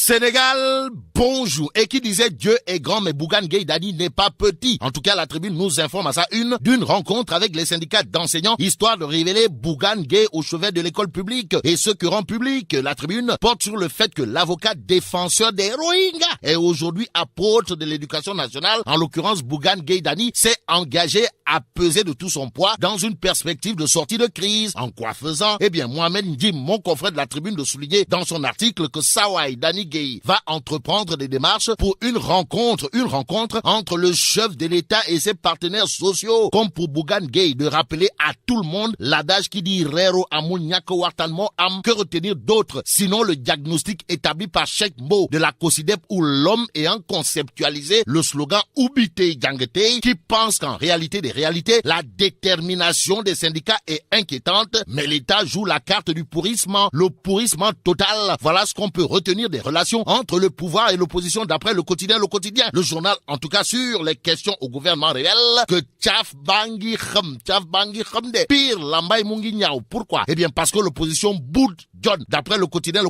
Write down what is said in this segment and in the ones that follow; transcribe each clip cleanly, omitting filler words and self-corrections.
Sénégal, bonjour. Et qui disait Dieu est grand mais Bougane Gueye Dany n'est pas petit. En tout cas, la Tribune nous informe à sa une d'une rencontre avec les syndicats d'enseignants, histoire de révéler Bougane Gueye au chevet de l'école publique. Et ce que rend public la Tribune porte sur le fait que l'avocat défenseur des Rohingyas est aujourd'hui apôtre de l'éducation nationale, en l'occurrence Bougane Gueye Dany, s'est engagé à peser de tout son poids dans une perspective de sortie de crise. En quoi faisant? Eh bien, Mohamed Ndim, mon confrère de la Tribune, de souligner dans son article que Sawai Dany Gueye va entreprendre des démarches pour une rencontre entre le chef de l'État et ses partenaires sociaux. Comme pour Bougane Gueye, de rappeler à tout le monde l'adage qui dit Rero amul nyako wartanmo am, que retenir d'autres, sinon le diagnostic établi par Cheikh Mbo de la COSIDEP, où l'homme ayant conceptualisé le slogan Ubite Jangete, qui pense qu'en réalité des réalités, la détermination des syndicats est inquiétante, mais l'État joue la carte du pourrissement, le pourrissement total. Voilà ce qu'on peut retenir des relations entre le pouvoir et l'opposition d'après le quotidien. Le journal, en tout cas sur les questions au gouvernement, révèle que Tchaf Bangi Khamde, pire Lambay Mungi Niao. Pourquoi? Eh bien parce que l'opposition boude John. D'après le quotidien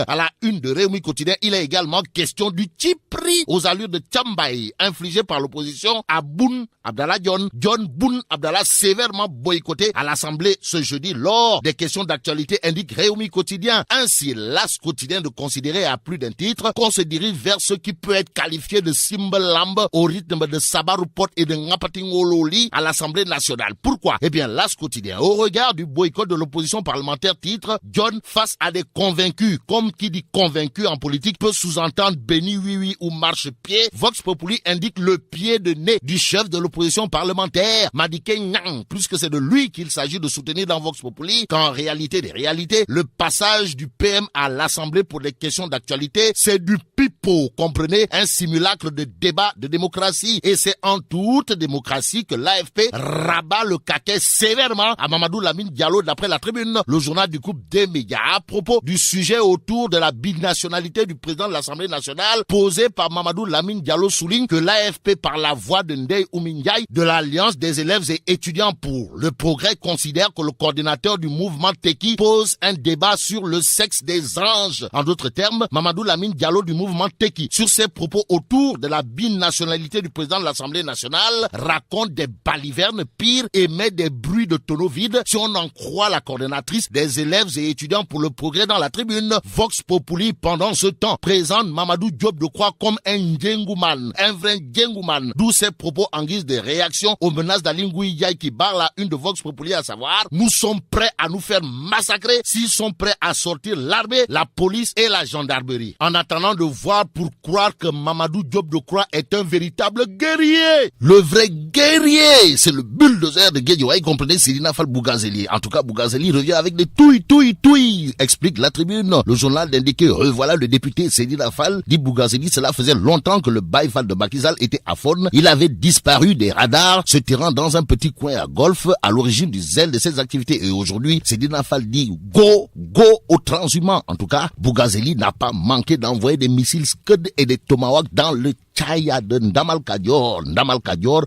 à la une de Réumi Quotidien, il est également question du Tipri aux allures de Tchambay, infligé par l'opposition à Boun Abdallah John Boun Abdallah, sévèrement boycotté à l'Assemblée ce jeudi lors des questions d'actualité, indique Réumi Quotidien. Ainsi, l'As Quotidien de considérer à plus d'un titre qu'on se dirige vers ce qui peut être qualifié de Simbalamb au rythme de Sabarupot et de Ngapatingololi à l'Assemblée nationale. Pourquoi? Eh bien, l'As Quotidien, au regard du boycott de l'opposition parlementaire, titre John face à des convaincus. Comme qui dit convaincu en politique peut sous-entendre béni oui ou marche-pied. Vox Populi indique le pied de nez du chef de l'opposition parlementaire, Madické Niang, puisque c'est de lui qu'il s'agit de soutenir dans Vox Populi, qu'en réalité des réalités, le passage du PM à l'Assemblée pour des questions d'actualité, c'est du pipeau, comprenez, un simulacre de débat de démocratie. Et c'est en toute démocratie que l'AFP rabat le caquet sévèrement à Mamadou Lamine Diallo d'après la Tribune, le journal du groupe des médias, à propos du sujet autour de la binationalité du président de l'Assemblée nationale posé par Mamadou Lamine Diallo, souligne que l'AFP, par la voix de Ndeye Oumindiaye de l'Alliance des élèves et étudiants pour le progrès, considère que le coordinateur du mouvement Teki pose un débat sur le sexe des anges. En d'autres termes, Mamadou Lamine Diallo du mouvement Teki, sur ses propos autour de la binationalité du président de l'Assemblée nationale, raconte des balivernes, pire, émet des bruits de tonneaux vides, si on en croit la coordonnatrice des élèves et étudiants pour le progrès dans la Tribune. Vox Populi, pendant ce temps, présente Mamadou Diop Decroix comme un Ndjengouman, un vrai Ndjengouman, d'où ses propos en guise de réaction aux menaces d'Aly Ngouille Ndiaye qui barre la une de Vox Populi, à savoir: nous sommes prêts à nous faire massacrer s'ils sont prêts à sortir l'armée, la police et la gendarmerie. En attendant de voir pour croire que Mamadou Diop Decroix est un véritable guerrier. Le vrai guerrier, c'est le bulldozer de Guédiawaye, comprenez, Sedina Fall Bougazeli. En tout cas, Bougazeli revient avec des touilles, explique la Tribune. Le journal d'indiquer, revoilà le député Sedina Fall, dit Bougazeli, cela faisait longtemps que le Baye-Fall de Macky Sall était à faune. Il avait disparu des radars, se tirant dans un petit coin à Golfe, à l'origine du zèle de ses activités. Et aujourd'hui, Sedina Fall dit go aux transhumants. En tout cas, Bougazeli n'a pas manqué d'envoyer des missiles Scud et des Tomahawk dans le Tchaya de Ndamal Kadior,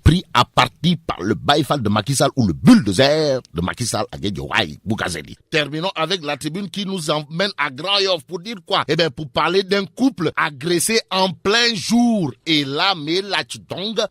pris à partie par le Baye-Fall de Macky Sall ou le bulldozer de Macky Sall à Guédiawaye, Bougazeli. Terminons avec la Tribune qui nous emmène à Grand Yoff pour dire quoi? Eh bien, pour parler d'un couple agressé en plein jour. Et là, mais là tu dong de.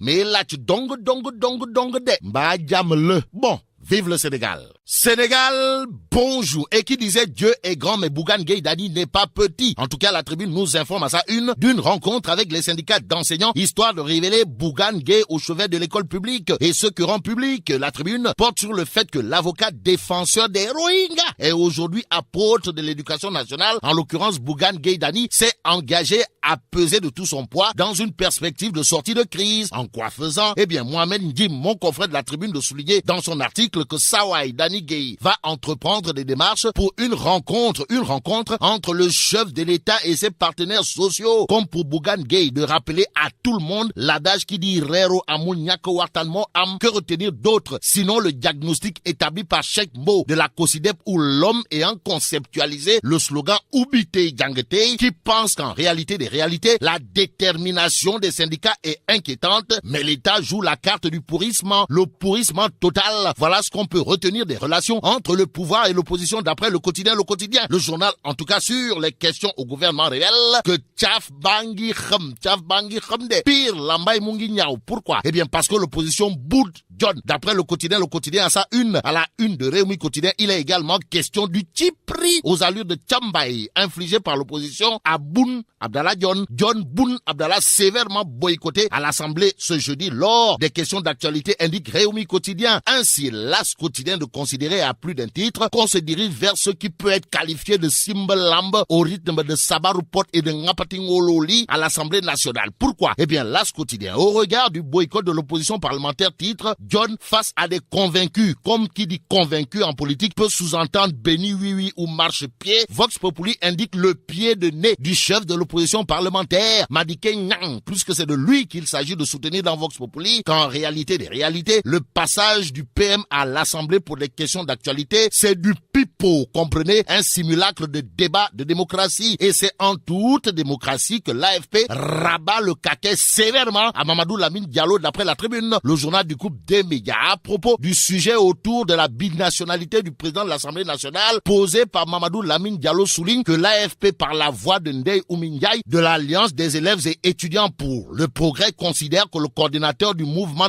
Bah, le. Bon. Vive le Sénégal. Sénégal, bonjour. Et qui disait Dieu est grand mais Bougane Gueye Dany n'est pas petit. En tout cas, la Tribune nous informe à sa une d'une rencontre avec les syndicats d'enseignants, histoire de révéler Bougane Gueye au chevet de l'école publique. Et ce que rend public la Tribune porte sur le fait que l'avocat défenseur des Rohingyas est aujourd'hui apôtre de l'éducation nationale, en l'occurrence Bougane Gueye Dany, s'est engagé à peser de tout son poids dans une perspective de sortie de crise. En quoi faisant? Eh bien, Mohamed Ndim, mon confrère de la Tribune, de souligner dans son article que Sawai Dany Gueye va entreprendre des démarches pour une rencontre entre le chef de l'État et ses partenaires sociaux. Comme pour Bougane Gueye, de rappeler à tout le monde l'adage qui dit Rero amul nyako wartanmo am, que retenir d'autres, sinon le diagnostic établi par Cheikh Mbo de la COSIDEP, où l'homme ayant conceptualisé le slogan Ubite Jangete, qui pense qu'en réalité des réalités, la détermination des syndicats est inquiétante, mais l'État joue la carte du pourrissement, le pourrissement total. Voilà ce qu'on peut retenir des relations entre le pouvoir et l'opposition d'après le quotidien. Le journal, en tout cas sur les questions au gouvernement, révèle que Tchaf Bangi Khamde, pire Lambay Mungi Niao. Pourquoi? Eh bien, parce que l'opposition boude John. D'après le quotidien à la une de Réumi Quotidien, il est également question du type prix aux allures de Tchambay infligé par l'opposition à Boun Abdallah John Boun Abdallah sévèrement boycotté à l'Assemblée ce jeudi lors des questions d'actualité, indique Réumi Quotidien. Ainsi, l'As Quotidien de considérer à plus d'un titre qu'on se dirige vers ce qui peut être qualifié de Simbalamb au rythme de Sabarupot et de Ngapatingololi à l'Assemblée nationale. Pourquoi? Eh bien, l'As Quotidien, au regard du boycott de l'opposition parlementaire, titre John face à des convaincus. Comme qui dit convaincu en politique peut sous-entendre béni oui ou marche-pied. Vox Populi indique le pied de nez du chef de l'opposition parlementaire, Madické Niang, puisque c'est de lui qu'il s'agit de soutenir dans Vox Populi, qu'en réalité des réalités, le passage du PM à l'Assemblée pour des questions d'actualité, c'est du pipeau, comprenez, un simulacre de débat de démocratie. Et c'est en toute démocratie que l'AFP rabat le caquet sévèrement à Mamadou Lamine Diallo d'après la Tribune, le journal du groupe des médias, à propos du sujet autour de la binationalité du président de l'Assemblée nationale posé par Mamadou Lamine Diallo, souligne que l'AFP, par la voix de Ndeye Oumindiaye de l'Alliance des élèves et étudiants pour le progrès, considère que le coordinateur du mouvement